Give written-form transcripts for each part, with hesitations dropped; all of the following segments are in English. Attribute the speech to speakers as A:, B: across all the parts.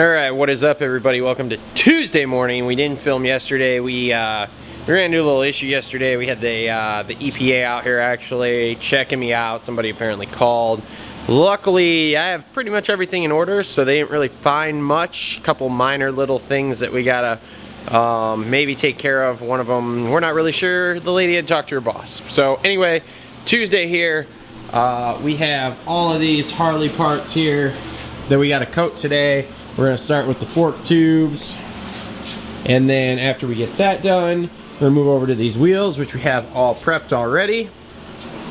A: Alright, what is up everybody? Welcome to Tuesday morning. We didn't film yesterday. We ran into a little issue yesterday. We had the EPA out here actually checking me out. Somebody apparently called. Luckily, I have pretty much everything in order, so they didn't really find much. A couple minor little things that we gotta maybe take care of. One of them, we're not really sure. The lady had talked to her boss. So anyway, Tuesday here. We have all of these Harley parts here that we gotta coat today. We're going to start with the fork tubes, and then after we get that done, we're going to move over to these wheels, which we have all prepped already.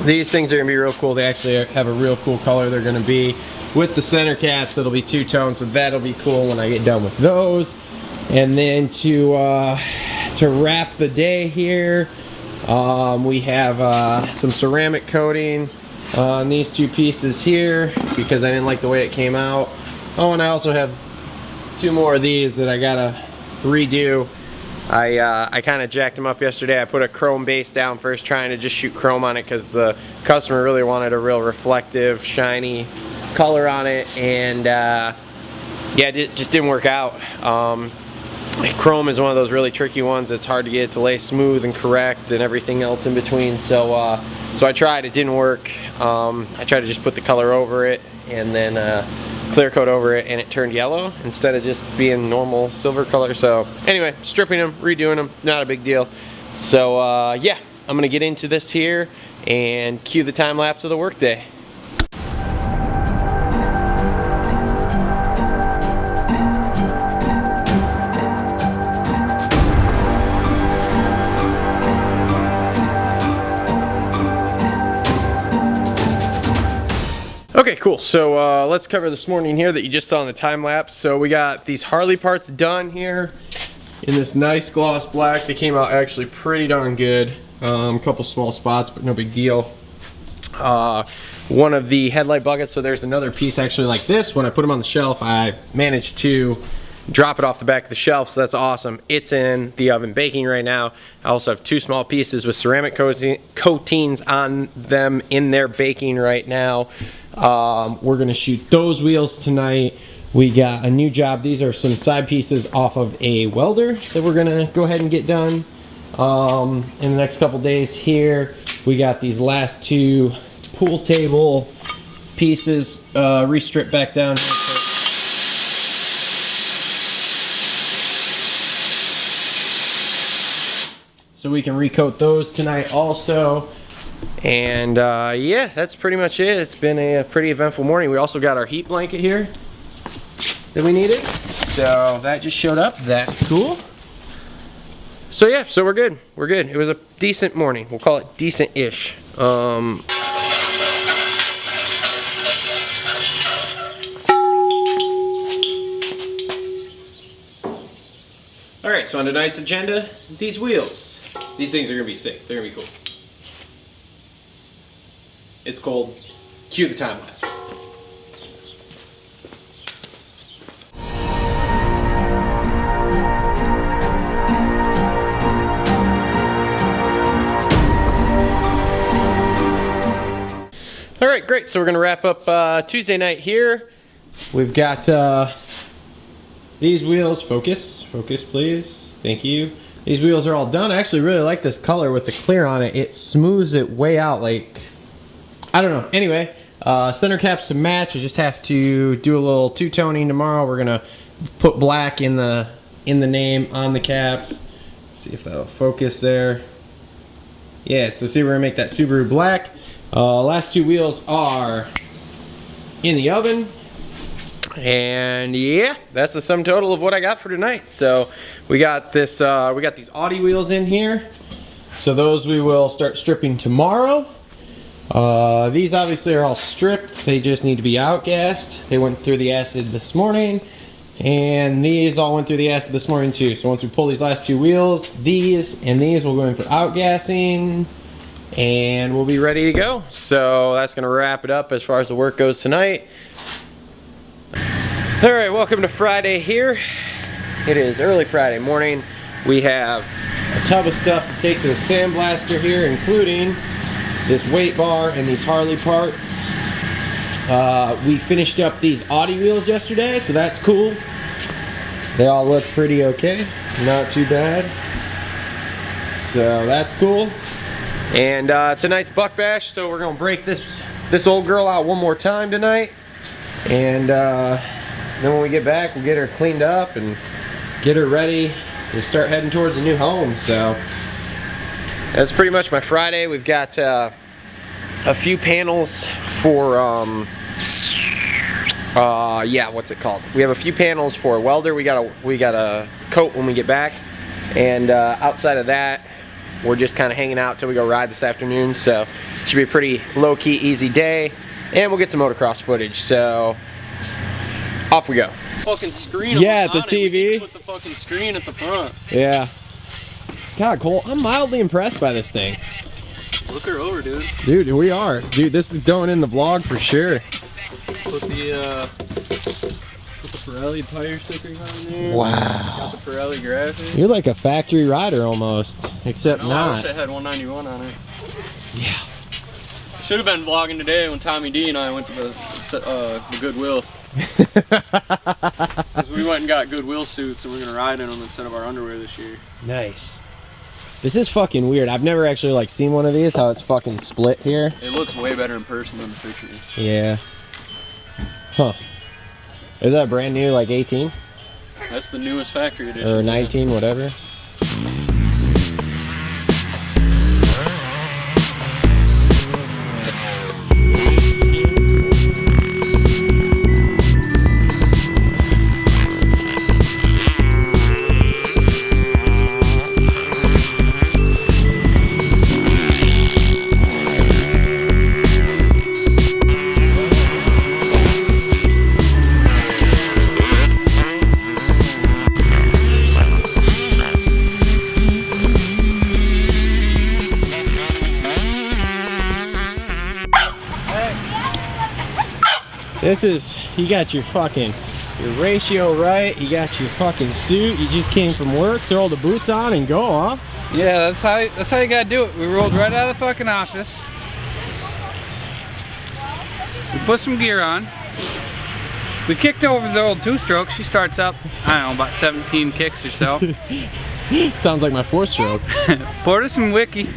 A: These things are going to be real cool. They actually have a real cool color. They're going to be with the center caps. It'll be two-tone, so that'll be cool when I get done with those. And then to wrap the day here, we have some ceramic coating on these two pieces here because I didn't like the way it came out. Oh, and I also have two more of these that I gotta redo. I kind of jacked them up yesterday. I put a chrome base down first, trying to just shoot chrome on it because the customer really wanted a real reflective, shiny color on it, and yeah, it just didn't work out. Chrome is one of those really tricky ones. It's hard to get it to lay smooth and correct and everything else in between. So so I tried. It didn't work. I tried to just put the color over it and then clear coat over it, and it turned yellow instead of just being normal silver color. So anyway, stripping them, redoing them, not a big deal. So yeah, I'm gonna get into this here and cue the time lapse of the workday. Okay, cool. So let's cover this morning here that you just saw in the time lapse. So we got these Harley parts done here in this nice gloss black. They came out actually pretty darn good. A couple small spots, but no big deal. One of the headlight buckets, so there's another piece actually like this. When I put them on the shelf, I managed to drop it off the back of the shelf, so that's awesome. It's in the oven baking right now. I also have two small pieces with ceramic coatings on them in there baking right now. We're gonna shoot those wheels tonight. We got a new job. These are some side pieces off of a welder that we're gonna go ahead and get done in the next couple days here. We got these last two pool table pieces re-stripped back down here. So we can recoat those tonight also. And yeah, that's pretty much it. It's been a pretty eventful morning. We also got our heat blanket here that we needed. So that just showed up. That's cool. So yeah, so we're good. We're good. It was a decent morning. We'll call it decent-ish. Alright, so on tonight's agenda, these wheels. These things are going to be sick. They're going to be cool. It's cold. Cue the time lapse. Alright, great. So we're going to wrap up Tuesday night here. We've got these wheels. Focus. Focus, please. Thank you. These wheels are all done. I actually really like this color with the clear on it. It smooths it way out, like, I don't know. Anyway, center caps to match. I just have to do a little two-toning tomorrow. We're gonna put black in the name on the caps. See if that'll focus there. Yeah, so see, we're gonna make that Subaru black. Last two wheels are in the oven. And yeah, that's the sum total of what I got for tonight. So we got this, we got these Audi wheels in here. So those we will start stripping tomorrow. These obviously are all stripped. They just need to be outgassed. They went through the acid this morning, and these all went through the acid this morning too. So once we pull these last two wheels, these and these will go in for outgassing, and we'll be ready to go. So that's gonna wrap it up as far as the work goes tonight. All right, welcome to Friday here. It is early Friday morning. We have a tub of stuff to take to the sandblaster here, including this weight bar and these Harley parts. We finished up these Audi wheels yesterday, so that's cool. They all look pretty okay, not too bad. So that's cool. And tonight's buck bash, so we're gonna break this old girl out one more time tonight. And then when we get back, we'll get her cleaned up and get her ready to start heading towards a new home. So that's pretty much my Friday. We've got a few panels for yeah, what's it called? We have a few panels for a welder. We got a coat when we get back, and outside of that, we're just kind of hanging out till we go ride this afternoon. So it should be a pretty low-key, easy day, and we'll get some motocross footage. So off we go.
B: Fucking screen.
C: Yeah, at the TV.
B: Put the fucking screen at the front.
C: Yeah. God, Cole, I'm mildly impressed by this thing.
B: Look her over, dude.
C: Dude, we are. Dude, this is going in the vlog for sure.
B: Put the Pirelli tire stickers on there.
C: Wow.
B: Got the Pirelli graphic.
C: You're like a factory rider almost, except
B: I
C: not.
B: wish I had 191 on it.
C: Yeah.
B: Should have been vlogging today when Tommy D and I went to the Goodwill. Because we went and got Goodwill suits and we're gonna ride in them instead of our underwear this year.
C: Nice. This is fucking weird. I've never actually like seen one of these, how it's fucking split here.
B: It looks way better in person than the pictures.
C: Yeah. Huh. Is that brand new, like 18?
B: That's the newest factory edition.
C: Or 19, whatever. This is, you got your ratio right, you got your fucking suit, you just came from work, throw the boots on and go, huh?
D: Yeah, that's how you gotta do it. We rolled right out of the fucking office. We put some gear on. We kicked over the old two-stroke. She starts up, I don't know, about 17 kicks or so.
C: Sounds like my 4-stroke.
D: Poured her some wiki.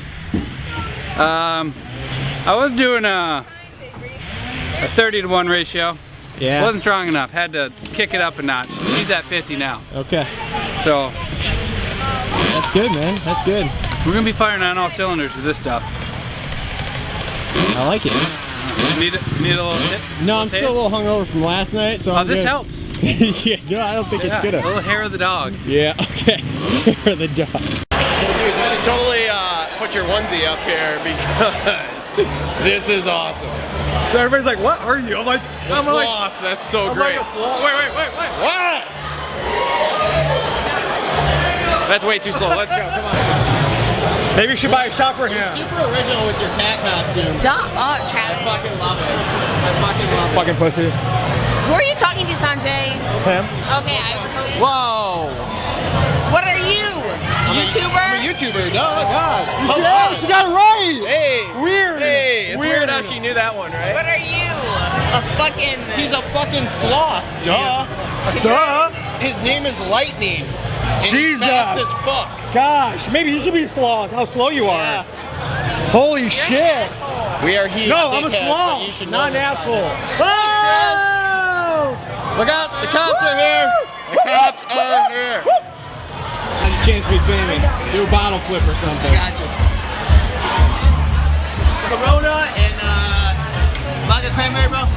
D: I was doing a 30-to-1 ratio.
C: Yeah.
D: Wasn't strong enough. Had to kick it up a notch. She's at 50 now.
C: Okay.
D: So
C: that's good, man. That's good.
D: we're gonna be firing on all cylinders with this stuff.
C: I like it.
D: Need a little tip?
C: No, I'm still a little hungover from last night, so I'm
D: this
C: good.
D: helps.
C: Yeah, no, I don't think it's good.
D: A little hair of the dog.
C: Yeah, okay. Hair of the dog.
A: Dude, you should totally put your onesie up here because this is awesome.
C: So everybody's like, what are you? I'm like,
A: The sloth, that's so great.
C: Like a sloth. Wait.
A: What? That's way too slow. Let's go, come on.
C: Maybe you should buy a shot for him.
A: Super original with your cat costume.
E: Shut up, Travis.
A: I fucking love it. I fucking love it.
C: Fucking pussy.
E: Who are you talking to, Sanjay?
C: Him.
E: Okay, I was hoping.
A: Whoa!
E: What are you? YouTuber?
A: I'm a YouTuber, duh, God.
C: She got it right!
A: Hey!
C: Weird!
A: Hey, it's weird how she knew that one, right?
E: What are you? A fucking...
A: He's a fucking sloth, duh.
C: Duh!
A: His name is Lightning. And he's
C: Jesus!
A: fast as fuck.
C: Gosh, maybe you should be a sloth. How slow you are.
A: Yeah.
C: Holy shit!
A: We are here.
C: No, I'm a
A: dickheads,
C: sloth,
A: but you should
C: not an
A: know
C: asshole.
A: Oh! Look out, the cops are here. The cops are here.
C: Had a chance to be famous. Do a bottle flip or something.
F: Gotcha. Corona and vodka cranberry, bro.